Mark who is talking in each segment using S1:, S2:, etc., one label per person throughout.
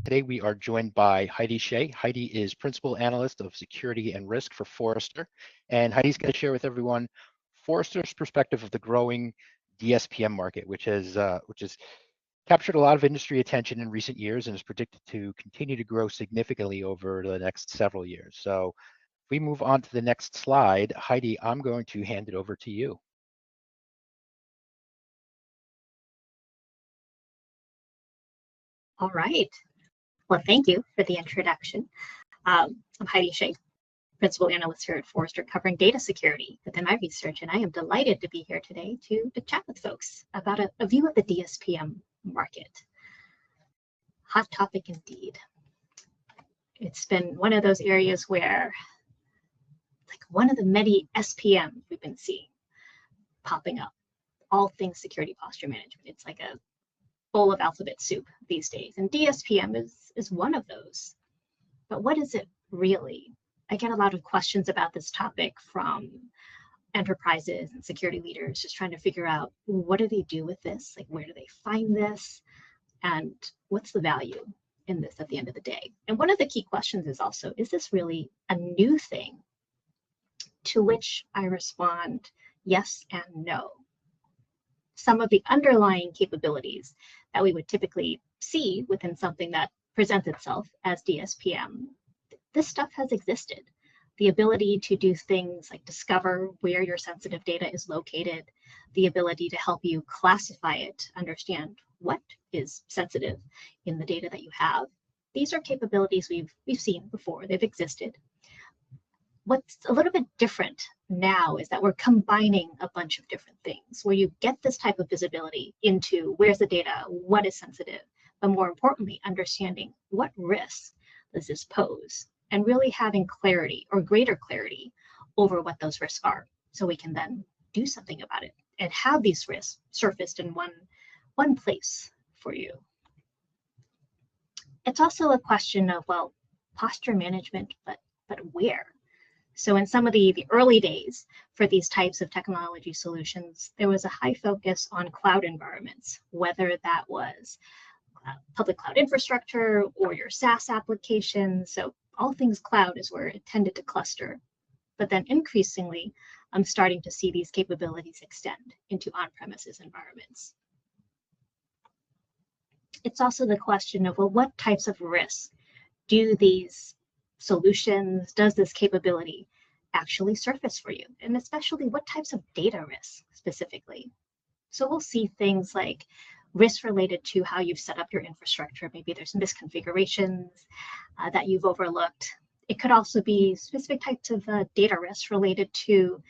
S1: Today we are joined by Heidi Shey. Heidi is Principal Analyst of Security and Risk for Forrester. And Heidi's going to share with everyone Forrester's perspective of the growing DSPM market, which has captured a lot of industry attention in recent years and is predicted to continue to grow significantly over the next several years. So if we move on to the next slide, Heidi, I'm going to hand it over to you.
S2: All right. Well, thank you for the introduction. I'm Heidi Shey, Principal Analyst here at Forrester, covering data security within my research, and I am delighted to be here today to chat with folks about a view of the DSPM market. Hot topic indeed. It's been one of those areas where, like one of the many SPMs we've been seeing popping up, all things security posture management. It's like a bowl of alphabet soup these days, and DSPM is one of those. But what is it really? I get a lot of questions about this topic from enterprises and security leaders just trying to figure out, what do they do with this? Like, where do they find this? And what's the value in this at the end of the day? And one of the key questions is also, is this really a new thing? To which I respond, yes and no. Some of the underlying capabilities that we would typically see within something that presents itself as DSPM, this stuff has existed. The ability to do things like discover where your sensitive data is located, the ability to help you classify it, understand what is sensitive in the data that you have. These are capabilities we've seen before, they've existed. What's a little bit different now is that we're combining a bunch of different things where you get this type of visibility into where's the data, what is sensitive, but more importantly, understanding what risks does this pose, and really having clarity or greater clarity over what those risks are, so we can then do something about it and have these risks surfaced in one place for you. It's also a question of, well, posture management, but where? So in some of the early days for these types of technology solutions, there was a high focus on cloud environments, whether that was public cloud infrastructure or your SaaS applications. So all things cloud is where it tended to cluster. But then increasingly, I'm starting to see these capabilities extend into on-premises environments. It's also the question of, well, what types of risks do these solutions, does this capability actually surface for you? And especially what types of data risks specifically? So we'll see things like risks related to how you've set up your infrastructure. Maybe there's misconfigurations that you've overlooked. It could also be specific types of data risks related to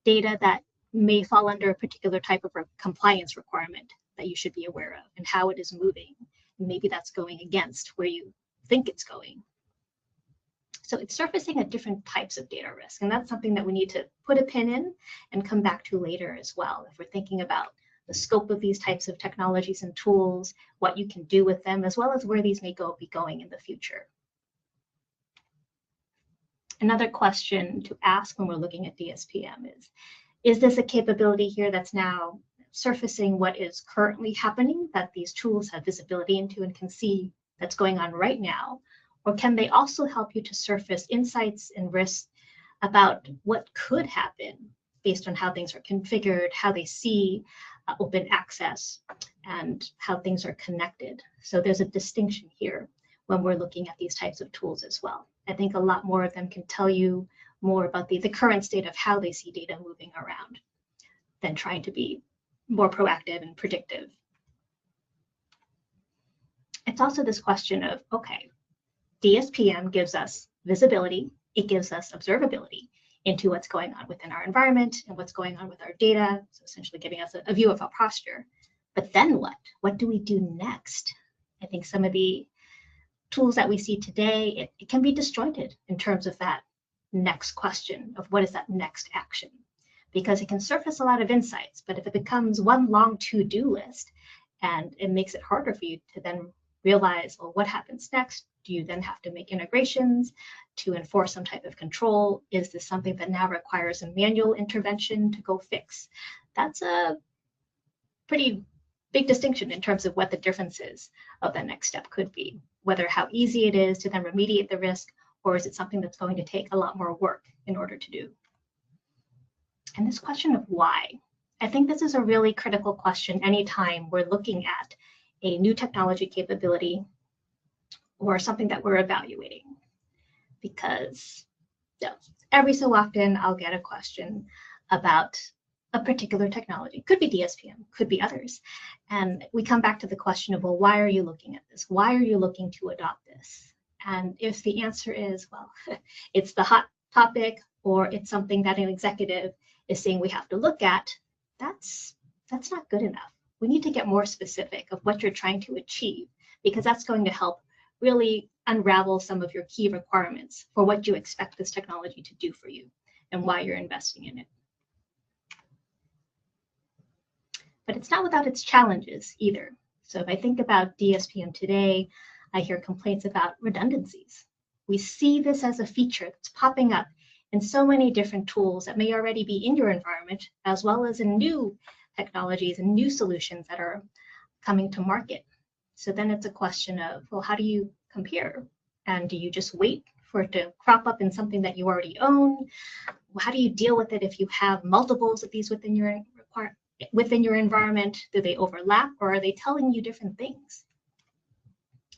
S2: data that may fall under a particular type of compliance requirement that you should be aware of and how it is moving. Maybe that's going against where you think it's going. So it's surfacing at different types of data risk, and that's something that we need to put a pin in and come back to later as well. If we're thinking about the scope of these types of technologies and tools, what you can do with them, as well as where these may be going in the future. Another question to ask when we're looking at DSPM is this a capability here that's now surfacing what is currently happening, that these tools have visibility into and can see that's going on right now? Or can they also help you to surface insights and risks about what could happen based on how things are configured, how they see open access, and how things are connected? So there's a distinction here when we're looking at these types of tools as well. I think a lot more of them can tell you more about the current state of how they see data moving around than trying to be more proactive and predictive. It's also this question of, okay, DSPM gives us visibility, it gives us observability into what's going on within our environment and what's going on with our data, so essentially giving us a view of our posture. But then what? What do we do next? I think some of the tools that we see today, it can be disjointed in terms of that next question of what is that next action? Because it can surface a lot of insights, but if it becomes one long to-do list and it makes it harder for you to then realize, well, what happens next? Do you then have to make integrations to enforce some type of control? Is this something that now requires a manual intervention to go fix? That's a pretty big distinction in terms of what the differences of that next step could be, whether how easy it is to then remediate the risk, or is it something that's going to take a lot more work in order to do. And this question of why, I think this is a really critical question anytime we're looking at a new technology capability or something that we're evaluating. Because every so often I'll get a question about a particular technology. Could be DSPM, could be others. And we come back to the question of, well, why are you looking at this? Why are you looking to adopt this? And if the answer is, well, it's the hot topic, or it's something that an executive is saying we have to look at, that's not good enough. We need to get more specific of what you're trying to achieve, because that's going to help really unravel some of your key requirements for what you expect this technology to do for you and why you're investing in it. But it's not without its challenges either. So if I think about DSPM today, I hear complaints about redundancies. We see this as a feature that's popping up in so many different tools that may already be in your environment, as well as in new technologies and new solutions that are coming to market. So then it's a question of, well, how do you compare? And do you just wait for it to crop up in something that you already own? How do you deal with it if you have multiples of these within your environment? Do they overlap, or are they telling you different things?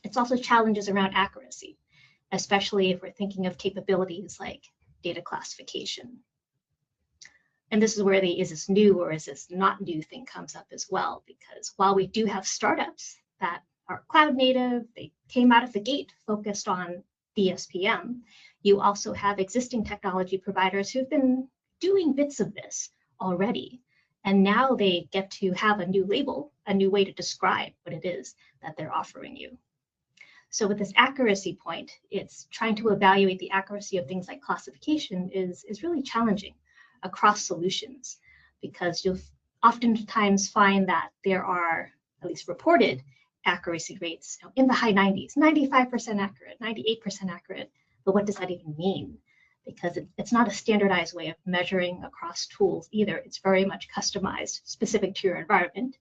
S2: It's also challenges around accuracy, especially if we're thinking of capabilities like data classification. And this is where the is this new or is this not new thing comes up as well, because while we do have startups that are cloud native, they came out of the gate focused on DSPM, you also have existing technology providers who've been doing bits of this already. And now they get to have a new label, a new way to describe what it is that they're offering you. So with this accuracy point, it's trying to evaluate the accuracy of things like classification is really challenging across solutions, because you'll oftentimes find that there are at least reported accuracy rates in the high 90s, 95% accurate, 98% accurate. But what does that even mean? Because it's not a standardized way of measuring across tools either. It's very much customized, specific to your environment.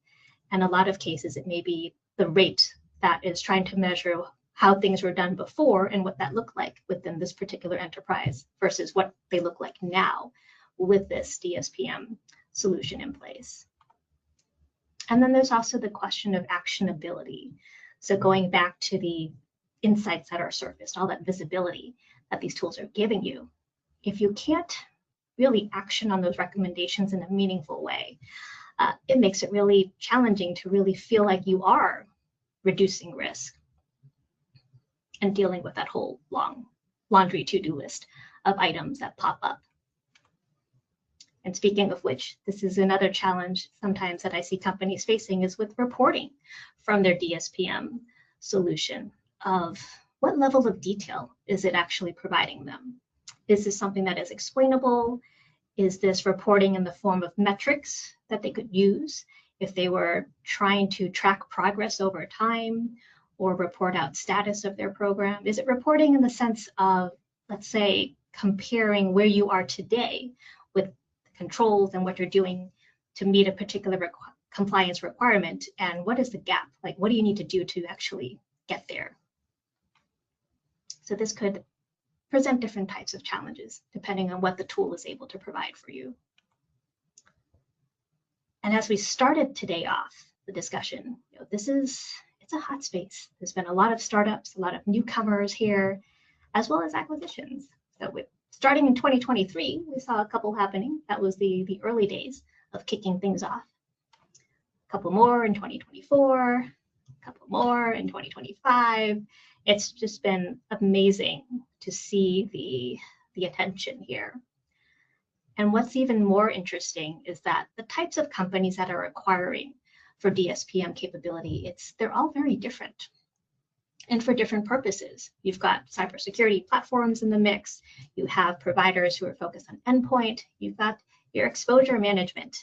S2: And a lot of cases, it may be the rate that is trying to measure how things were done before and what that looked like within this particular enterprise versus what they look like now with this DSPM solution in place. And then there's also the question of actionability. So going back to the insights that are surfaced, all that visibility that these tools are giving you, if you can't really action on those recommendations in a meaningful way, it makes it really challenging to really feel like you are reducing risk and dealing with that whole long laundry to-do list of items that pop up. And speaking of which, this is another challenge sometimes that I see companies facing, is with reporting from their DSPM solution of what level of detail is it actually providing them? Is this something that is explainable? Is this reporting in the form of metrics that they could use if they were trying to track progress over time or report out status of their program? Is it reporting in the sense of, let's say, comparing where you are today with controls and what you're doing to meet a particular compliance requirement, and what is the gap? Like, what do you need to do to actually get there? So this could present different types of challenges depending on what the tool is able to provide for you. And as we started today off the discussion, it's a hot space. There's been a lot of startups, a lot of newcomers here, as well as acquisitions. So starting in 2023, we saw a couple happening. That was the early days of kicking things off. A couple more in 2024, a couple more in 2025. It's just been amazing to see the attention here. And what's even more interesting is that the types of companies that are acquiring for DSPM capability, they're all very different and for different purposes. You've got cybersecurity platforms in the mix. You have providers who are focused on endpoint. You've got your exposure management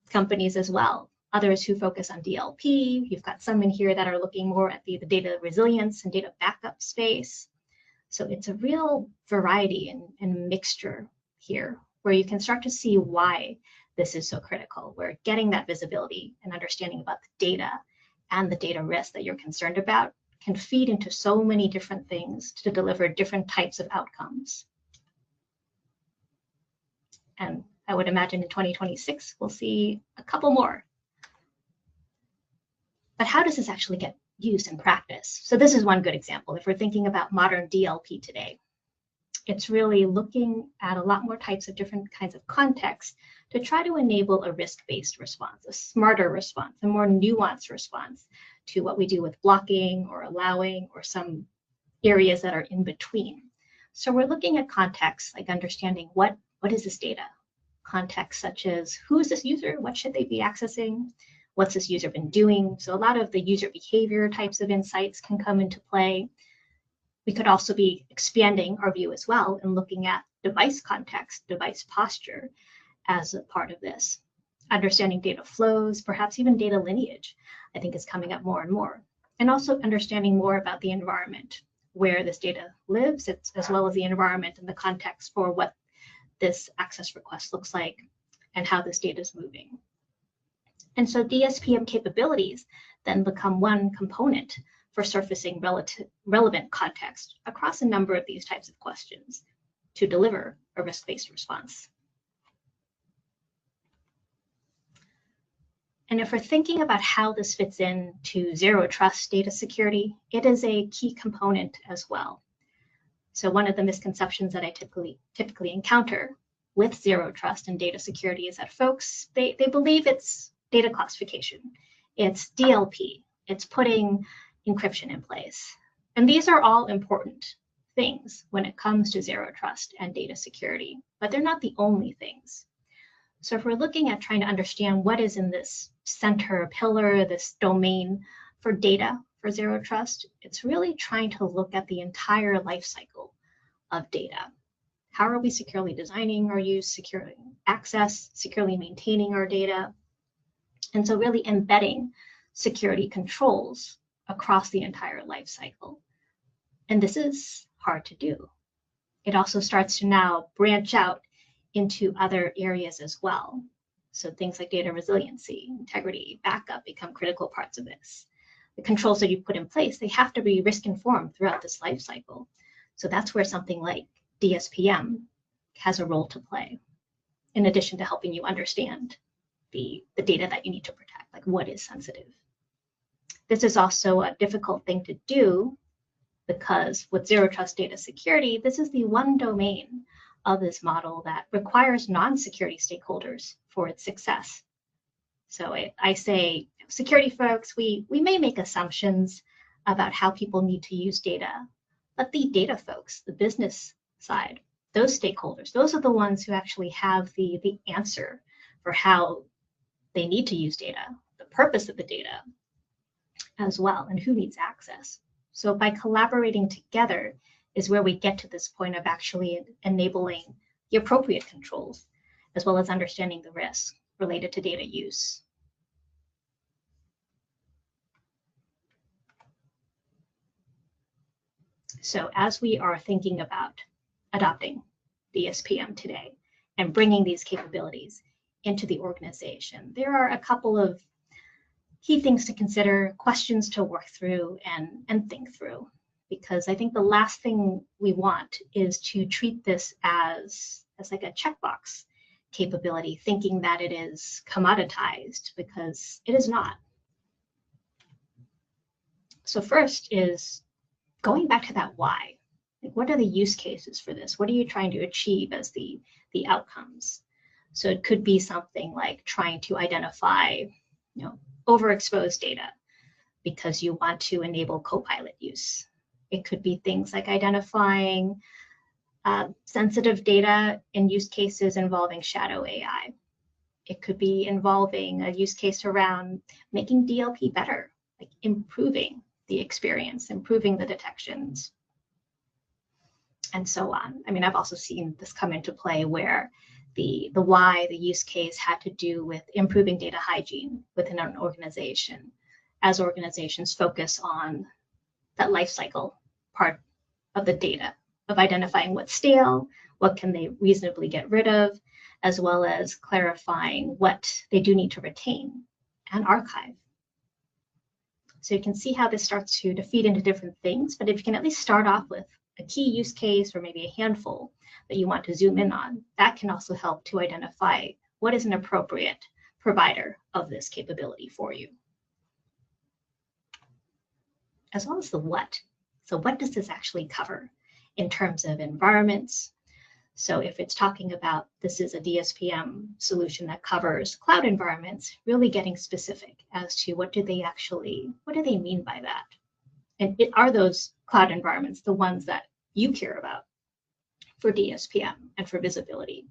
S2: companies as well. Others who focus on DLP. You've got some in here that are looking more at the data resilience and data backup space. So it's a real variety and mixture here, where you can start to see why this is so critical, where getting that visibility and understanding about the data and the data risk that you're concerned about can feed into so many different things to deliver different types of outcomes. And I would imagine in 2026, we'll see a couple more. But how does this actually get used in practice? So this is one good example. If we're thinking about modern DLP today, it's really looking at a lot more types of different kinds of contexts to try to enable a risk-based response, a smarter response, a more nuanced response to what we do with blocking or allowing or some areas that are in between. So we're looking at contexts like understanding what is this data? Context such as who is this user? What should they be accessing? What's this user been doing? So a lot of the user behavior types of insights can come into play. We could also be expanding our view as well and looking at device context, device posture as a part of this. Understanding data flows, perhaps even data lineage, I think is coming up more and more. And also understanding more about the environment, where this data lives, as well as the environment and the context for what this access request looks like and how this data is moving. And so DSPM capabilities then become one component for surfacing relevant context across a number of these types of questions to deliver a risk-based response. And if we're thinking about how this fits into zero trust data security, it is a key component as well. So one of the misconceptions that I typically encounter with zero trust and data security is that folks, they believe it's data classification, it's DLP, it's putting encryption in place. And these are all important things when it comes to zero trust and data security, but they're not the only things. So if we're looking at trying to understand what is in this center pillar, this domain for data for zero trust, it's really trying to look at the entire life cycle of data. How are we securely designing our use, securely access, securely maintaining our data? And so really embedding security controls across the entire life cycle. And this is hard to do. It also starts to now branch out into other areas as well. So things like data resiliency, integrity, backup become critical parts of this. The controls that you put in place, they have to be risk informed throughout this life cycle. So that's where something like DSPM has a role to play, in addition to helping you understand the data that you need to protect, like what is sensitive. This is also a difficult thing to do because with zero trust data security, this is the one domain of this model that requires non-security stakeholders for its success. So I say, security folks, we may make assumptions about how people need to use data, but the data folks, the business side, those stakeholders, those are the ones who actually have the answer for how they need to use data, the purpose of the data as well, and who needs access. So by collaborating together is where we get to this point of actually enabling the appropriate controls, as well as understanding the risks related to data use. So as we are thinking about adopting DSPM today and bringing these capabilities into the organization, there are a couple of key things to consider, questions to work through and think through. Because I think the last thing we want is to treat this as like a checkbox capability, thinking that it is commoditized, because it is not. So first is going back to that why. Like, what are the use cases for this? What are you trying to achieve as the outcomes? So it could be something like trying to identify, overexposed data because you want to enable Copilot use. It could be things like identifying sensitive data in use cases involving shadow AI. It could be involving a use case around making DLP better, like improving the experience, improving the detections, and so on. I mean, I've also seen this come into play where the why, the use case had to do with improving data hygiene within an organization, as organizations focus on that life cycle part of the data, of identifying what's stale, what can they reasonably get rid of, as well as clarifying what they do need to retain and archive. So you can see how this starts to feed into different things, but if you can at least start off with a key use case or maybe a handful that you want to zoom in on, that can also help to identify what is an appropriate provider of this capability for you. As well as the what. So what does this actually cover in terms of environments? So if it's talking about this is a DSPM solution that covers cloud environments, really getting specific as to what do they mean by that? And are those cloud environments the ones that you care about for DSPM and for visibility?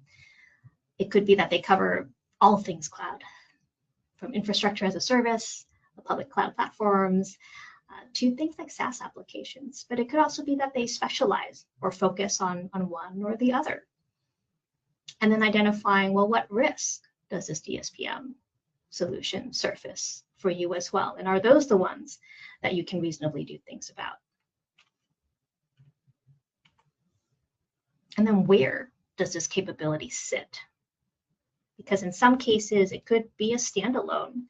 S2: It could be that they cover all things cloud, from infrastructure as a service, the public cloud platforms, to things like SaaS applications. But it could also be that they specialize or focus on one or the other. And then identifying, well, what risk does this DSPM solution surface for you as well? And are those the ones that you can reasonably do things about? And then where does this capability sit? Because in some cases, it could be a standalone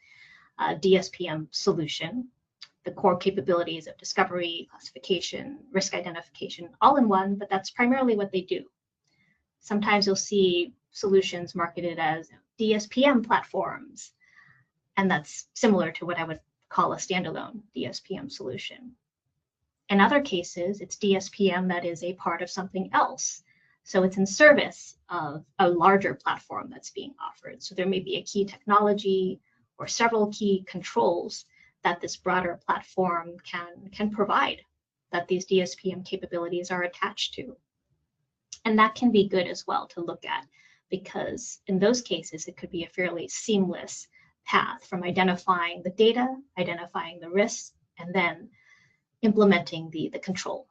S2: DSPM solution. The core capabilities of discovery, classification, risk identification, all in one, but that's primarily what they do. Sometimes you'll see solutions marketed as DSPM platforms, and that's similar to what I would call a standalone DSPM solution. In other cases, it's DSPM that is a part of something else. So it's in service of a larger platform that's being offered. So there may be a key technology or several key controls that this broader platform can provide, that these DSPM capabilities are attached to. And that can be good as well to look at, because in those cases, it could be a fairly seamless path from identifying the data, identifying the risks, and then implementing the control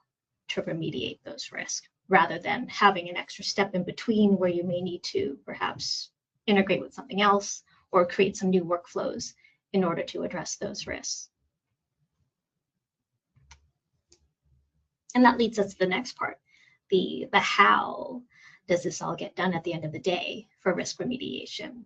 S2: to remediate those risks, rather than having an extra step in between where you may need to perhaps integrate with something else or create some new workflows in order to address those risks. And that leads us to the next part, the how does this all get done at the end of the day for risk remediation?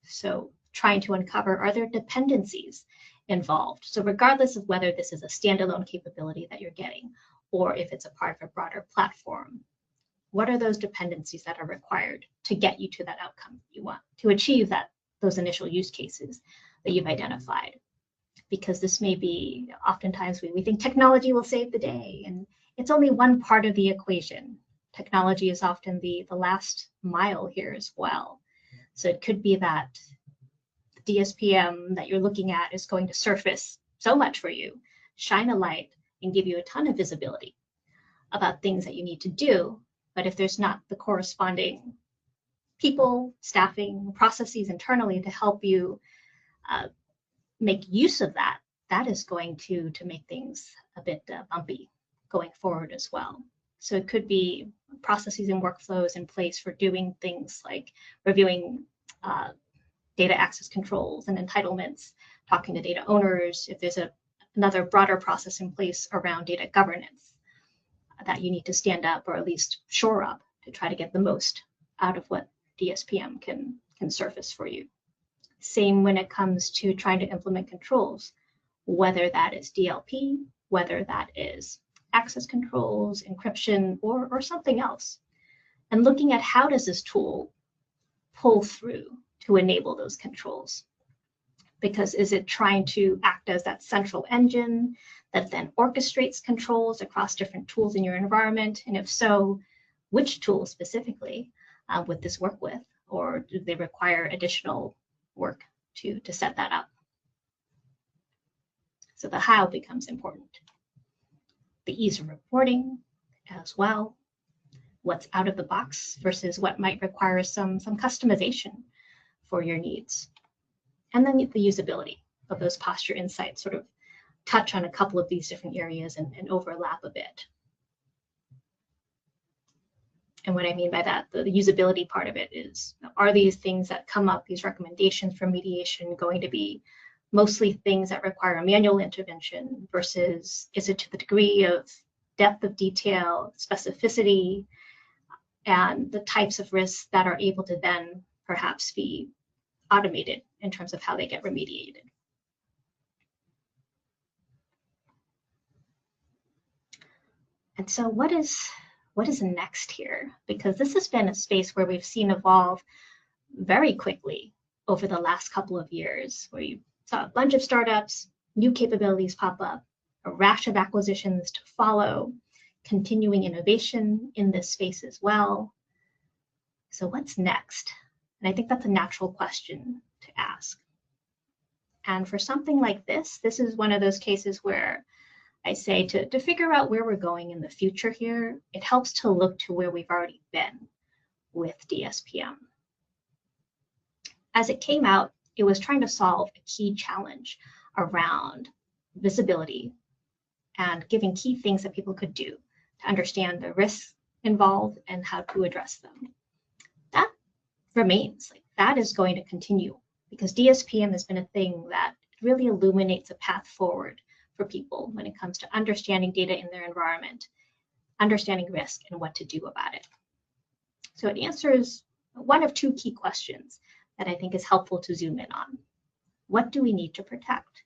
S2: So trying to uncover, are there dependencies involved? So regardless of whether this is a standalone capability that you're getting, or if it's a part of a broader platform, what are those dependencies that are required to get you to that outcome you want, to achieve those initial use cases that you've identified? Because this may be, oftentimes we think technology will save the day, and it's only one part of the equation. Technology is often the last mile here as well. So it could be that the DSPM that you're looking at is going to surface so much for you, shine a light, and give you a ton of visibility about things that you need to do. But if there's not the corresponding people, staffing, processes internally to help you make use of that, that is going to make things a bit bumpy going forward as well. So it could be processes and workflows in place for doing things like reviewing data access controls and entitlements, talking to data owners, if there's another broader process in place around data governance that you need to stand up or at least shore up to try to get the most out of what DSPM can surface for you. Same when it comes to trying to implement controls, whether that is DLP, whether that is access controls, encryption, or something else. And looking at how does this tool pull through to enable those controls? Because is it trying to act as that central engine that then orchestrates controls across different tools in your environment? And if so, which tools specifically would this work with? Or do they require additional work to set that up? So the how becomes important. The ease of reporting as well. What's out of the box versus what might require some customization for your needs. And then the usability of those posture insights sort of touch on a couple of these different areas and overlap a bit. And what I mean by that, the usability part of it is, are these things that come up, these recommendations for mediation, going to be mostly things that require a manual intervention versus is it to the degree of depth of detail, specificity, and the types of risks that are able to then perhaps be automated in terms of how they get remediated. And so what is next here? Because this has been a space where we've seen evolve very quickly over the last couple of years, where you saw a bunch of startups, new capabilities pop up, a rash of acquisitions to follow, continuing innovation in this space as well. So what's next? And I think that's a natural question to ask. And for something like this is one of those cases where I say to figure out where we're going in the future here, it helps to look to where we've already been with DSPM. As it came out, it was trying to solve a key challenge around visibility and giving key things that people could do to understand the risks involved and how to address them. That remains, that is going to continue, because DSPM has been a thing that really illuminates a path forward for people when it comes to understanding data in their environment, understanding risk, and what to do about it. So it answers one of two key questions that I think is helpful to zoom in on. What do we need to protect?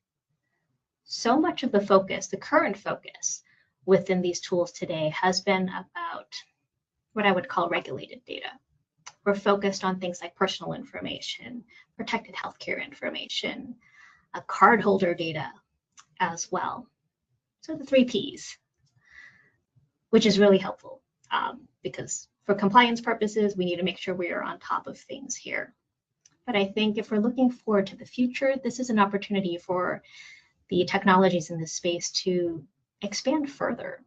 S2: So much of the focus, the current focus within these tools today, has been about what I would call regulated data. We're focused on things like personal information, protected healthcare information, cardholder data as well. So the 3 Ps, which is really helpful because for compliance purposes, we need to make sure we are on top of things here. But I think if we're looking forward to the future, this is an opportunity for the technologies in this space to expand further.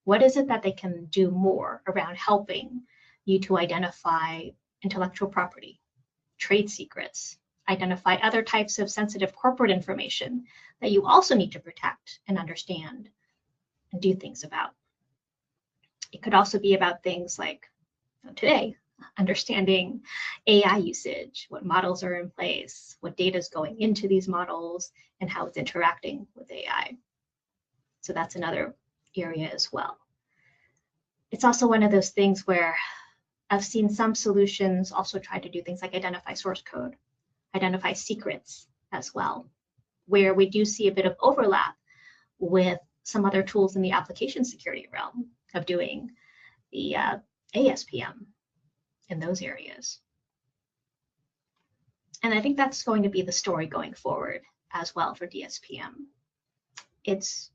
S2: What is it that they can do more around helping you to identify intellectual property, trade secrets, identify other types of sensitive corporate information that you also need to protect and understand and do things about. It could also be about things like today, understanding AI usage, what models are in place, what data is going into these models, and how it's interacting with AI. So that's another area as well. It's also one of those things where I've seen some solutions also try to do things like identify source code, identify secrets as well, where we do see a bit of overlap with some other tools in the application security realm of doing the ASPM in those areas. And I think that's going to be the story going forward as well for DSPM. It's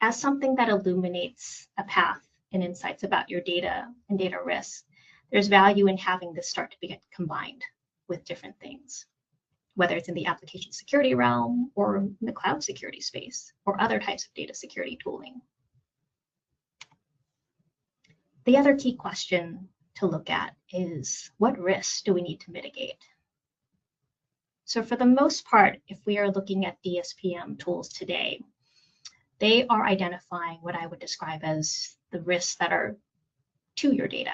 S2: as something that illuminates a path and insights about your data and data risk. There's value in having this start to get combined with different things, whether it's in the application security realm or in the cloud security space or other types of data security tooling. The other key question to look at is, what risks do we need to mitigate? So for the most part, if we are looking at DSPM tools today, they are identifying what I would describe as the risks that are to your data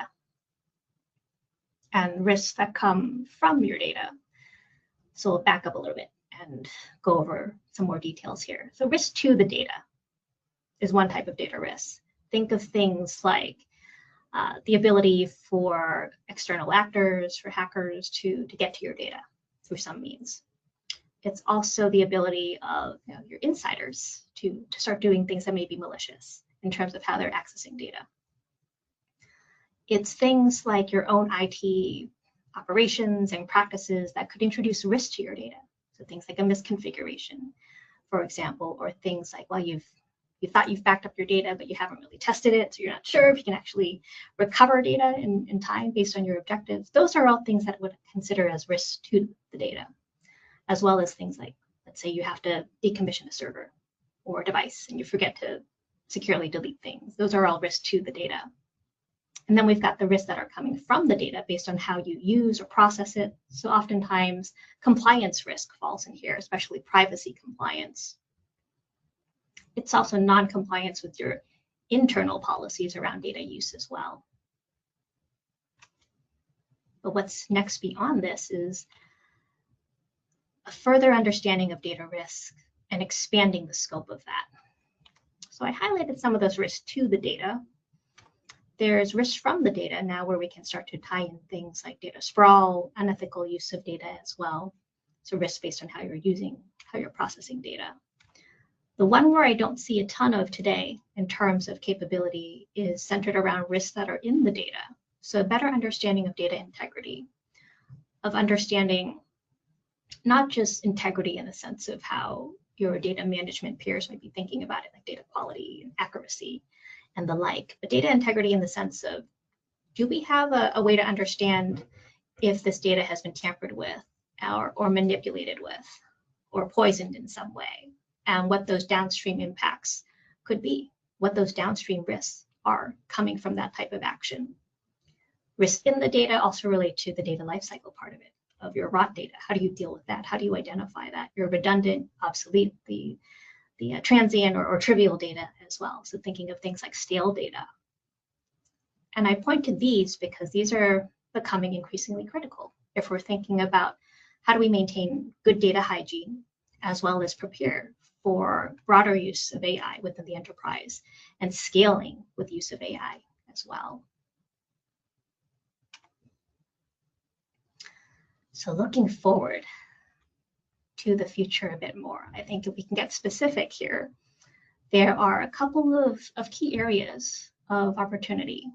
S2: and risks that come from your data. So we'll back up a little bit and go over some more details here. So risk to the data is one type of data risk. Think of things like the ability for external actors, for hackers to get to your data through some means. It's also the ability of your insiders to start doing things that may be malicious in terms of how they're accessing data. It's things like your own IT operations and practices that could introduce risk to your data. So things like a misconfiguration, for example, or things like, well, you thought you've backed up your data, but you haven't really tested it, so you're not sure if you can actually recover data in time based on your objectives. Those are all things that I would consider as risks to the data, as well as things like, let's say you have to decommission a server or a device and you forget to securely delete things. Those are all risks to the data. And then we've got the risks that are coming from the data based on how you use or process it. So oftentimes compliance risk falls in here, especially privacy compliance. It's also non-compliance with your internal policies around data use as well. But what's next beyond this is a further understanding of data risk and expanding the scope of that. So I highlighted some of those risks to the data, there's risk from the data now where we can start to tie in things like data sprawl, unethical use of data as well. So risk based on how you're processing data. The one where I don't see a ton of today in terms of capability is centered around risks that are in the data. So a better understanding of data integrity, of understanding not just integrity in the sense of how your data management peers might be thinking about it, like data quality and accuracy and the like, but data integrity in the sense of, do we have a way to understand if this data has been tampered with or manipulated with or poisoned in some way, and what those downstream impacts could be, what those downstream risks are coming from that type of action. Risks in the data also relate to the data lifecycle part of it, of your raw data. How do you deal with that? How do you identify that? Your redundant, obsolete, the transient or trivial data as well. So thinking of things like stale data. And I point to these because these are becoming increasingly critical if we're thinking about how do we maintain good data hygiene as well as prepare for broader use of AI within the enterprise and scaling with use of AI as well. So looking forward to the future a bit more, I think if we can get specific here, there are a couple of key areas of opportunity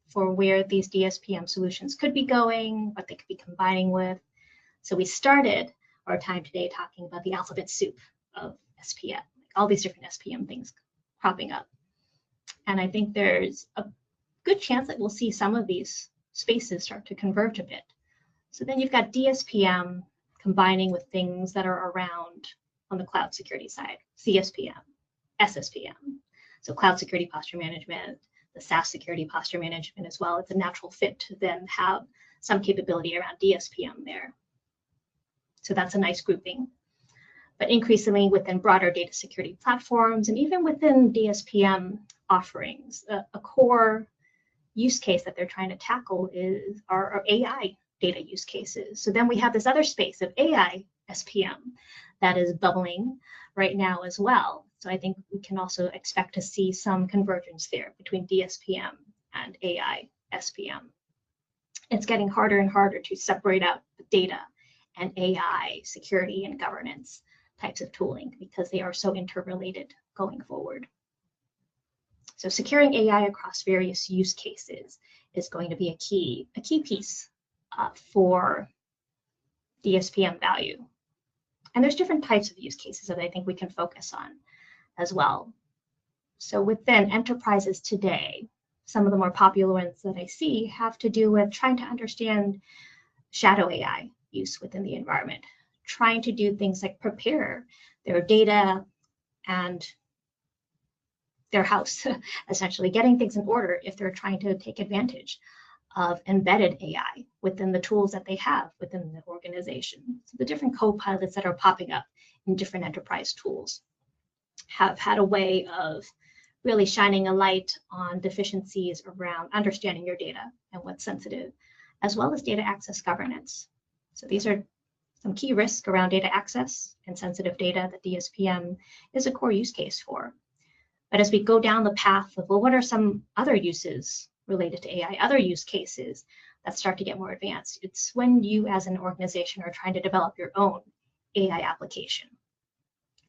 S2: for where these DSPM solutions could be going, what they could be combining with. So we started our time today talking about the alphabet soup of SPM, like all these different SPM things cropping up. And I think there's a good chance that we'll see some of these spaces start to converge a bit. So then you've got DSPM combining with things that are around on the cloud security side, CSPM, SSPM. So cloud security posture management, the SaaS security posture management as well. It's a natural fit to then have some capability around DSPM there. So that's a nice grouping. But increasingly within broader data security platforms and even within DSPM offerings, a core use case that they're trying to tackle are AI data use cases. So then we have this other space of AI SPM that is bubbling right now as well. So I think we can also expect to see some convergence there between DSPM and AI SPM. It's getting harder and harder to separate out the data and AI security and governance types of tooling because they are so interrelated going forward. So securing AI across various use cases is going to be a key piece for DSPM value. And there's different types of use cases that I think we can focus on as well. So within enterprises today, some of the more popular ones that I see have to do with trying to understand shadow AI use within the environment, trying to do things like prepare their data and their house, essentially getting things in order if they're trying to take advantage of embedded AI within the tools that they have within the organization. So the different co-pilots that are popping up in different enterprise tools have had a way of really shining a light on deficiencies around understanding your data and what's sensitive, as well as data access governance. So these are some key risks around data access and sensitive data that DSPM is a core use case for. But as we go down the path of, well, what are some other uses related to AI, other use cases that start to get more advanced? It's when you as an organization are trying to develop your own AI application.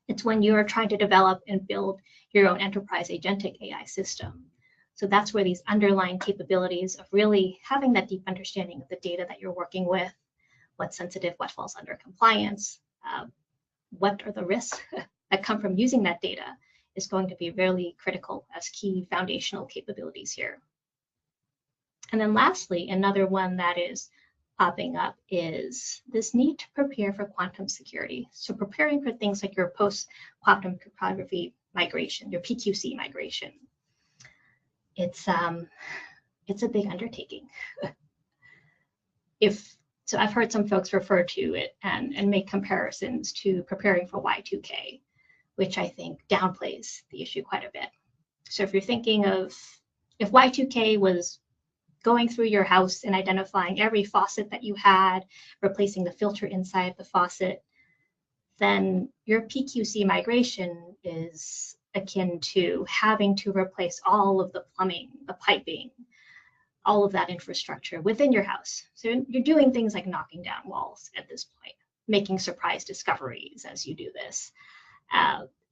S2: It's when you're trying to develop and build your own enterprise agentic AI system. So that's where these underlying capabilities of really having that deep understanding of the data that you're working with, what's sensitive, what falls under compliance, what are the risks that come from using that data is going to be really critical as key foundational capabilities here. And then lastly, another one that is popping up is this need to prepare for quantum security. So preparing for things like your post-quantum cryptography migration, your PQC migration. It's a big undertaking. So I've heard some folks refer to it and make comparisons to preparing for Y2K, which I think downplays the issue quite a bit. So if you're thinking of, if Y2K was going through your house and identifying every faucet that you had, replacing the filter inside the faucet, then your PQC migration is akin to having to replace all of the plumbing, the piping, all of that infrastructure within your house. So you're doing things like knocking down walls at this point, making surprise discoveries as you do this,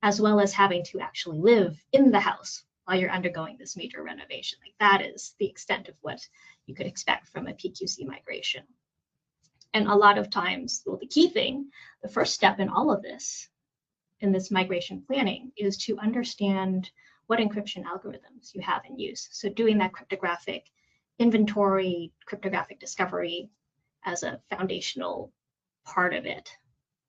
S2: as well as having to actually live in the house while you're undergoing this major renovation. Like, that is the extent of what you could expect from a PQC migration. And a lot of times, well, the key thing, the first step in all of this, in this migration planning, is to understand what encryption algorithms you have in use. So doing that cryptographic inventory, cryptographic discovery as a foundational part of it.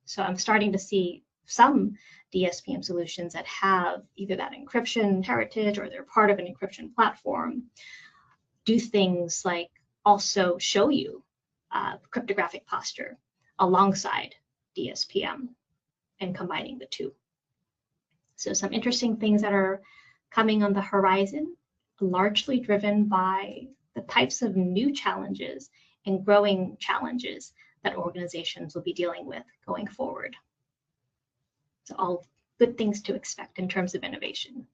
S2: So I'm starting to see some DSPM solutions that have either that encryption heritage or they're part of an encryption platform do things like also show you cryptographic posture alongside DSPM and combining the two. So some interesting things that are coming on the horizon, largely driven by the types of new challenges and growing challenges that organizations will be dealing with going forward. So all good things to expect in terms of innovation.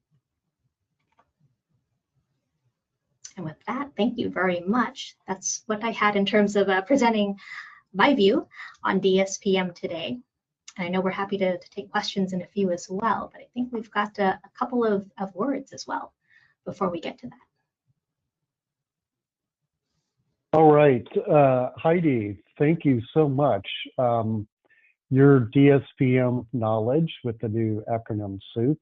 S2: And with that, thank you very much. That's what I had in terms of presenting my view on DSPM today. And I know we're happy to take questions in a few as well, but I think we've got a couple of words as well before we get to that.
S3: All right, Heidi, thank you so much. Your DSPM knowledge with the new acronym SOUP,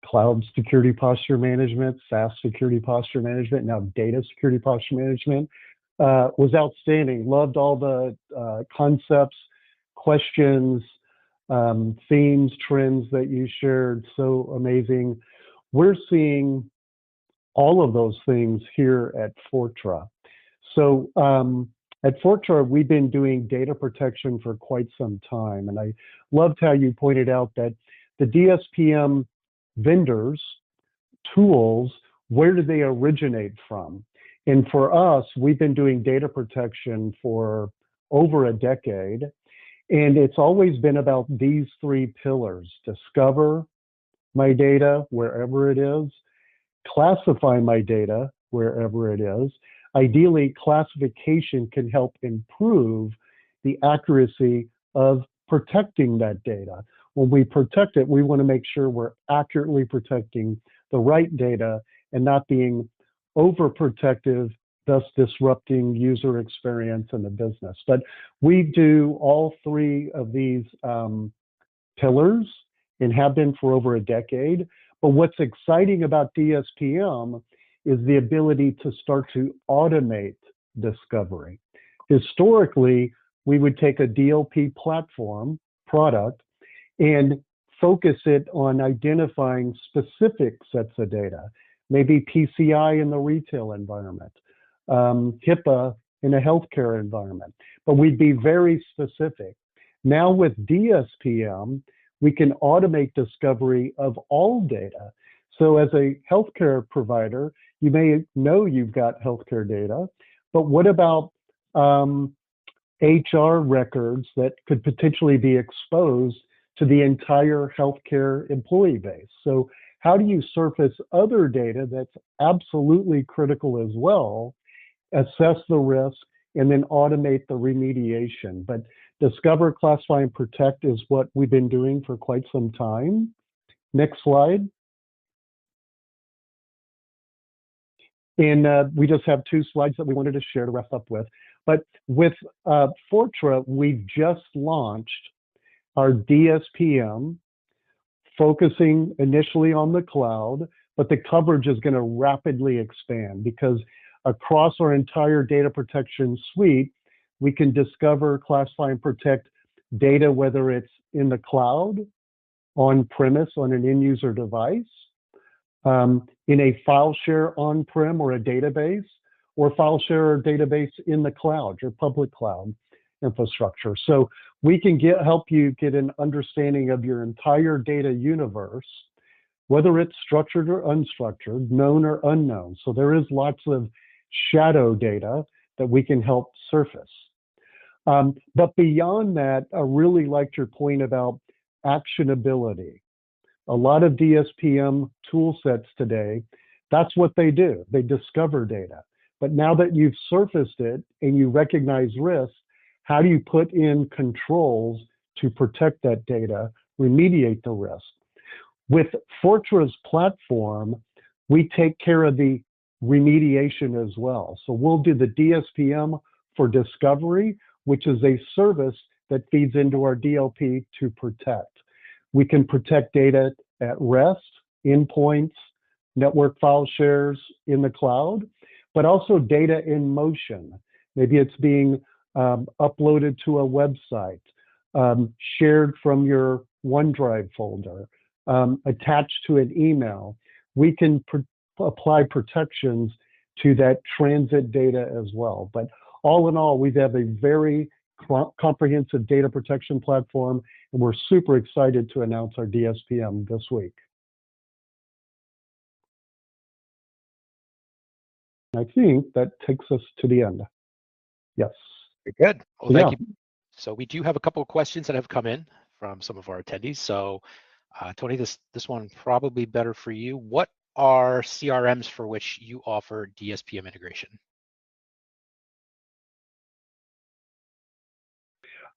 S3: Cloud Security Posture Management, SaaS Security Posture Management, now Data Security Posture Management, was outstanding. Loved all the concepts, questions, themes, trends that you shared. So amazing. We're seeing all of those things here at Fortra. So at Fortra, we've been doing data protection for quite some time. And I loved how you pointed out that the DSPM vendors, tools, where do they originate from? And for us, we've been doing data protection for over a decade. And it's always been about these three pillars: discover my data wherever it is, classify my data wherever it is. Ideally, classification can help improve the accuracy of protecting that data. When we protect it, we want to make sure we're accurately protecting the right data and not being overprotective, thus disrupting user experience in the business. But we do all three of these pillars and have been for over a decade. But what's exciting about DSPM is the ability to start to automate discovery. Historically, we would take a DLP platform product and focus it on identifying specific sets of data, maybe PCI in the retail environment, HIPAA in a healthcare environment, but we'd be very specific. Now with DSPM, we can automate discovery of all data. So as a healthcare provider, you may know you've got healthcare data, but what about HR records that could potentially be exposed to the entire healthcare employee base? So how do you surface other data that's absolutely critical as well, assess the risk, and then automate the remediation? But discover, classify, and protect is what we've been doing for quite some time. Next slide. And we just have two slides that we wanted to share to wrap up with. But with Fortra, we've just launched our DSPM, focusing initially on the cloud, but the coverage is going to rapidly expand because across our entire data protection suite, we can discover, classify, and protect data, whether it's in the cloud, on-premise, on an end-user device, in a file share on-prem or a database, or file share or database in the cloud, your public cloud infrastructure. So we can help you get an understanding of your entire data universe, whether it's structured or unstructured, known or unknown. So there is lots of shadow data that we can help surface. But beyond that, I really liked your point about actionability. A lot of DSPM tool sets today, that's what they do. They discover data. But now that you've surfaced it and you recognize risk, how do you put in controls to protect that data, remediate the risk? With Fortra's platform, we take care of the remediation as well. So we'll do the DSPM for discovery, which is a service that feeds into our DLP to protect. We can protect data at rest, endpoints, network file shares in the cloud, but also data in motion. Maybe it's being uploaded to a website, shared from your OneDrive folder, attached to an email. We can apply protections to that transit data as well. But all in all, we have a very comprehensive data protection platform, and we're super excited to announce our DSPM this week. I think that takes us to the end. Yes.
S1: Very good. Well, thank
S3: Yeah.
S1: you. So we do have a couple of questions that have come in from some of our attendees. So Tony, this one probably better for you. What are CRMs for which you offer DSPM integration?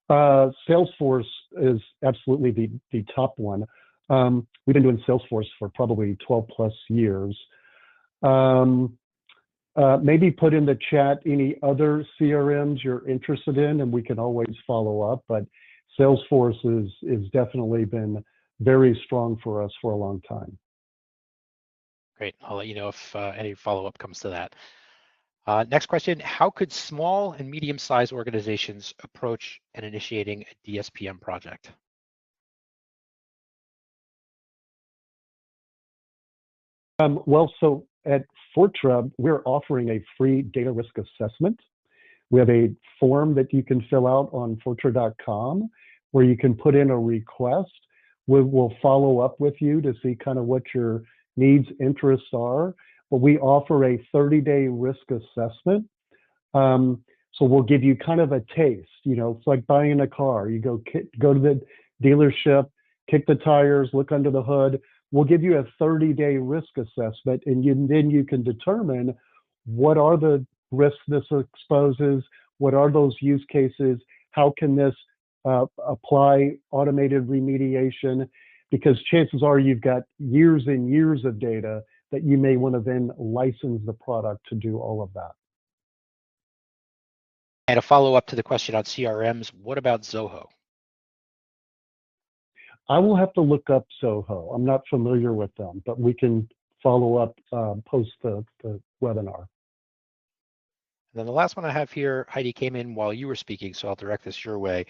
S3: Salesforce is absolutely the top one. We've been doing Salesforce for probably 12 plus years. Maybe put in the chat any other CRMs you're interested in, and we can always follow up. But Salesforce is definitely been very strong for us for a long time.
S1: Great. I'll let you know if any follow-up comes to that. Next question, how could small and medium-sized organizations approach and initiating a DSPM project?
S3: Well, so at Fortra, we're offering a free data risk assessment. We have a form that you can fill out on Fortra.com where you can put in a request. We'll follow up with you to see kind of what your needs, interests are. But we offer a 30-day risk assessment. So we'll give you kind of a taste. You know, it's like buying a car. You go to the dealership, kick the tires, look under the hood. We'll give you a 30-day risk assessment, and then you can determine what are the risks this exposes, what are those use cases, how can this apply automated remediation, because chances are you've got years and years of data that you may want to then license the product to do all of that.
S1: And a follow-up to the question on CRMs, what about Zoho?
S3: I will have to look up Zoho. I'm not familiar with them, but we can follow up post the webinar.
S1: And then the last one I have here, Heidi, came in while you were speaking, so I'll direct this your way.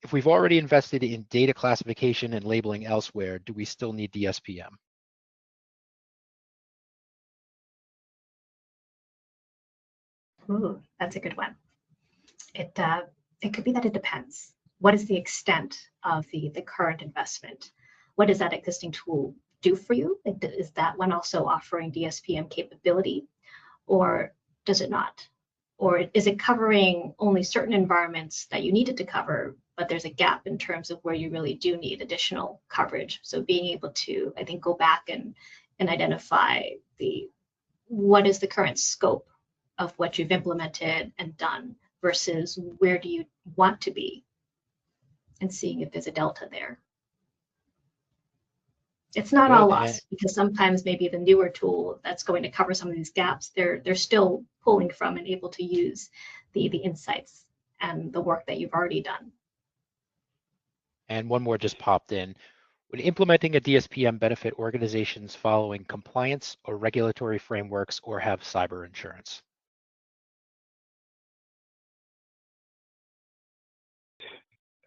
S1: If we've already invested in data classification and labeling elsewhere, do we still need DSPM?
S2: Ooh, that's a good one. It could be that it depends. What is the extent of the current investment? What does that existing tool do for you? Is that one also offering DSPM capability, or does it not? Or is it covering only certain environments that you needed to cover, but there's a gap in terms of where you really do need additional coverage? So being able to, I think, go back and identify what is the current scope of what you've implemented and done versus where do you want to be, and seeing if there's a delta there. It's not all lost, because sometimes maybe the newer tool that's going to cover some of these gaps, they're still pulling from and able to use the insights and the work that you've already done.
S1: And one more just popped in. Would implementing a DSPM benefit organizations following compliance or regulatory frameworks or have cyber insurance?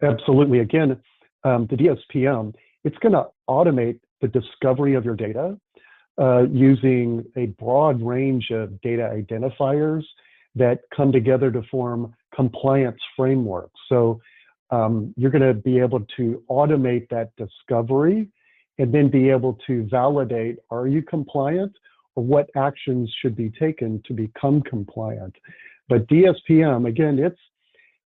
S3: Absolutely. Again, the DSPM, it's going to automate the discovery of your data using a broad range of data identifiers that come together to form compliance frameworks. So you're going to be able to automate that discovery and then be able to validate, are you compliant, or what actions should be taken to become compliant. But DSPM, again,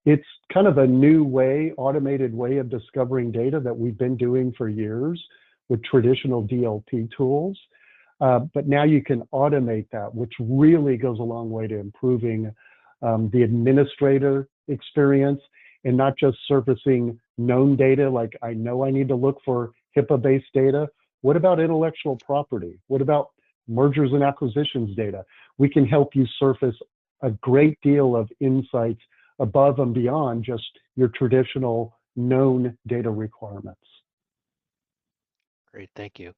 S3: it's kind of a new way, automated way of discovering data that we've been doing for years with traditional DLP tools. But now you can automate that, which really goes a long way to improving the administrator experience and not just surfacing known data, like I know I need to look for HIPAA-based data. What about intellectual property? What about mergers and acquisitions data? We can help you surface a great deal of insights above and beyond just your traditional known data requirements.
S1: Great, thank you.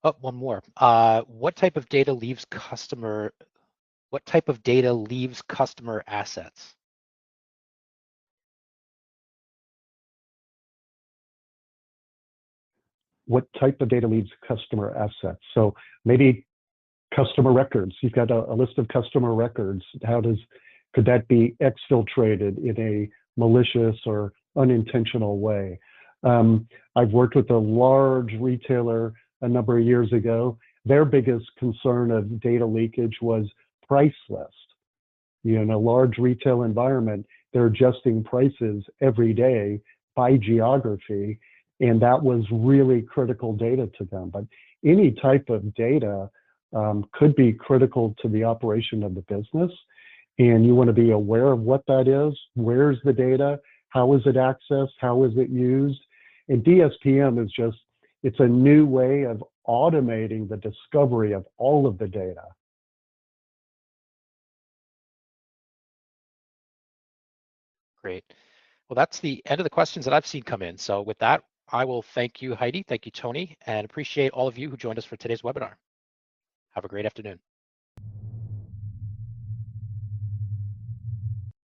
S1: Oh, one more. What type of data leaves customer assets?
S3: What type of data leaves customer assets? So maybe customer records. You've got a list of customer records. Could that be exfiltrated in a malicious or unintentional way? I've worked with a large retailer a number of years ago. Their biggest concern of data leakage was price list. In a large retail environment, they're adjusting prices every day by geography, and that was really critical data to them. But any type of data could be critical to the operation of the business, and you want to be aware of what that is. Where's the data? How is it accessed? How is it used? And DSPM is it's a new way of automating the discovery of all of the data.
S1: Great. Well, that's the end of the questions that I've seen come in. So with that, I will thank you, Heidi. Thank you, Tony, and appreciate all of you who joined us for today's webinar. Have a great afternoon.